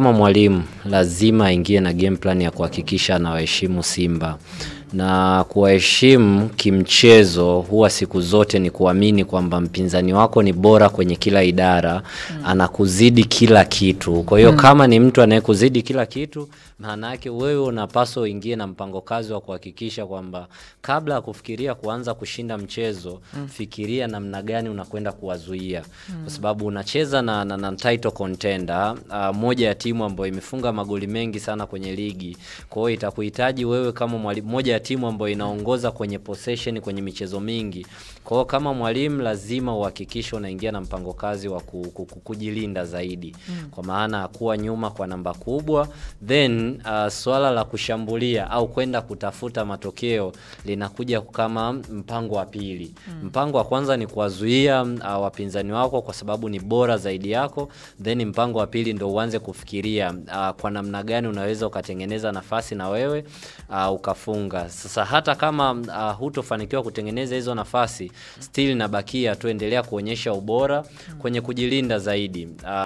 Kama mwalimu lazima aingie na game plan ya kuhakikisha anawaheshimu Simba. Na kuwaheshimu kimchezo huwa siku zote ni kuamini kwamba mpinzani wako ni bora kwenye kila idara, anakuzidi kila kitu. Kwa hiyo kama ni mtu anayekuzidi kila kitu, maana yake wewe unapaswa uingie na mpango kazi wa kuhakikisha kwamba kabla ya kufikiria kuanza kushinda mchezo, fikiria namna gani unakwenda kuwazuia. Kwa sababu unacheza na title contender, moja ya timu ambayo imefunga magoli mengi sana kwenye ligi. Kwa hiyo itakuhitaji wewe kama mwalimu, moja ya timu ambayo inaongoza kwenye possession kwenye michezo mingi. Kwa hiyo kama mwalimu lazima uhakikishe unaingia na mpango kazi wa kujilinda zaidi. Kwa maana kuwa nyuma kwa namba kubwa, then swala la kushambulia au kwenda kutafuta matokeo linakuja kama mpango wa pili. Mpango wa kwanza ni kuwazuia wapinzani wako kwa sababu ni bora zaidi yako, then mpango wa pili ndio uanze kufikiria kwa namna gani unaweza ukatengeneza nafasi na wewe ukafunga. Sasa hata kama hutofanikiwa kutengeneza hizo nafasi, still nabakia tuendelea kuonyesha ubora kwenye kujilinda zaidi.